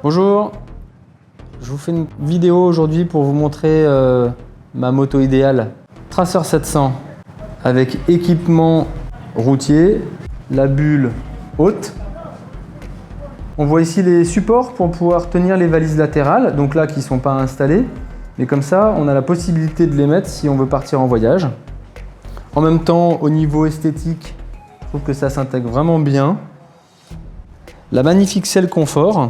Bonjour, je vous fais une vidéo aujourd'hui pour vous montrer ma moto idéale. Tracer 700 avec équipement routier, la bulle haute. On voit ici les supports pour pouvoir tenir les valises latérales, donc là qui ne sont pas installées. Mais comme ça, on a la possibilité de les mettre si on veut partir en voyage. En même temps, au niveau esthétique, je trouve que ça s'intègre vraiment bien. La magnifique selle confort,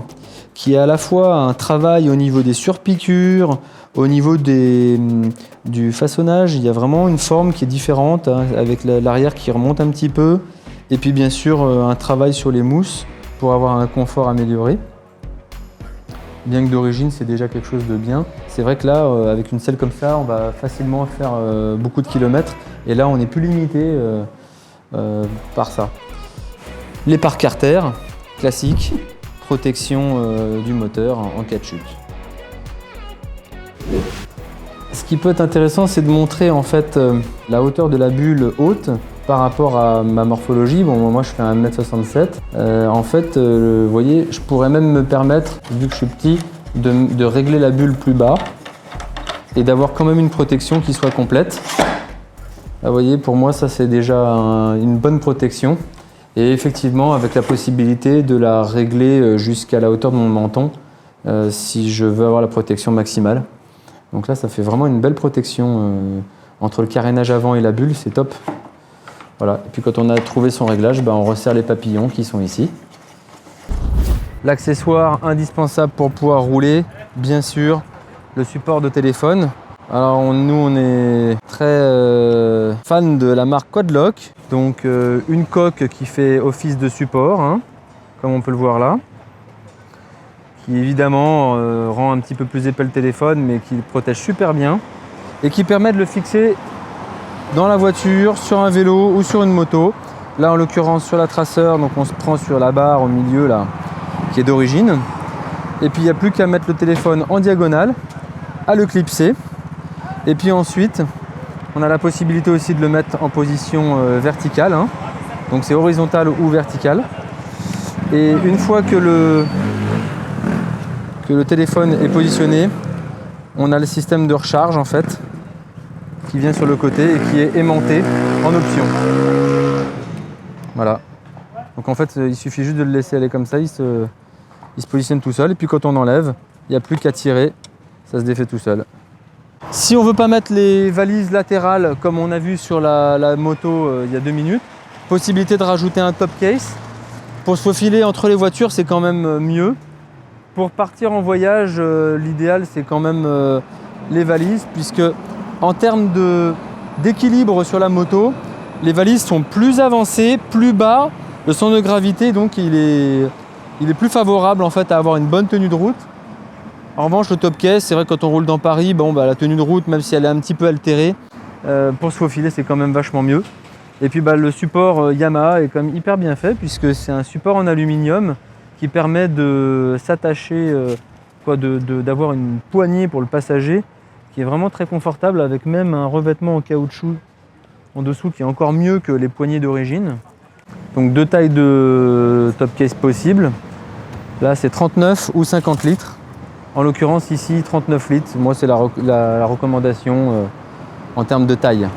qui a à la fois un travail au niveau des surpiqûres, au niveau du façonnage. Il y a vraiment une forme qui est différente, hein, avec l'arrière qui remonte un petit peu. Et puis bien sûr, un travail sur les mousses pour avoir un confort amélioré. Bien que d'origine, c'est déjà quelque chose de bien. C'est vrai que là, avec une selle comme ça, on va facilement faire beaucoup de kilomètres. Et là, on n'est plus limité par ça. Les pare carter, classiques. Protection du moteur en cas de chute. Ce qui peut être intéressant, c'est de montrer en fait la hauteur de la bulle haute par rapport à ma morphologie. Bon, moi je fais 1m67. En fait, vous voyez, je pourrais même me permettre, vu que je suis petit, de régler la bulle plus bas et d'avoir quand même une protection qui soit complète. Là, vous voyez, pour moi, ça c'est déjà une bonne protection. Et effectivement, avec la possibilité de la régler jusqu'à la hauteur de mon menton si je veux avoir la protection maximale. Donc là, ça fait vraiment une belle protection entre le carénage avant et la bulle, c'est top. Voilà. Et puis quand on a trouvé son réglage, on resserre les papillons qui sont ici. L'accessoire indispensable pour pouvoir rouler, bien sûr, le support de téléphone. Alors nous on est très fan de la marque Quadlock, donc une coque qui fait office de support, hein, comme on peut le voir là, qui évidemment rend un petit peu plus épais le téléphone mais qui le protège super bien et qui permet de le fixer dans la voiture, sur un vélo ou sur une moto. Là en l'occurrence sur la Tracer, donc on se prend sur la barre au milieu là qui est d'origine et puis il n'y a plus qu'à mettre le téléphone en diagonale, à le clipser. Et puis ensuite, on a la possibilité aussi de le mettre en position verticale, hein. Donc c'est horizontal ou vertical. Et une fois que le téléphone est positionné, on a le système de recharge en fait, qui vient sur le côté et qui est aimanté en option. Voilà. Donc en fait, il suffit juste de le laisser aller comme ça, il se positionne tout seul. Et puis quand on enlève, il n'y a plus qu'à tirer, ça se défait tout seul. Si on ne veut pas mettre les valises latérales comme on a vu sur la moto il y a 2 minutes, possibilité de rajouter un top case. Pour se faufiler entre les voitures, c'est quand même mieux. Pour partir en voyage, l'idéal c'est quand même les valises, puisque en termes d'équilibre sur la moto, les valises sont plus avancées, plus bas. Le centre de gravité, donc, il est plus favorable en fait à avoir une bonne tenue de route. En revanche, le top case, c'est vrai que quand on roule dans Paris, la tenue de route, même si elle est un petit peu altérée, pour se faufiler, c'est quand même vachement mieux. Et puis le support Yamaha est quand même hyper bien fait, puisque c'est un support en aluminium qui permet de s'attacher, d'avoir une poignée pour le passager, qui est vraiment très confortable, avec même un revêtement en caoutchouc en dessous qui est encore mieux que les poignées d'origine. Donc 2 tailles de top case possibles. Là, c'est 39 ou 50 litres. En l'occurrence ici 39 litres, moi c'est la recommandation en termes de taille.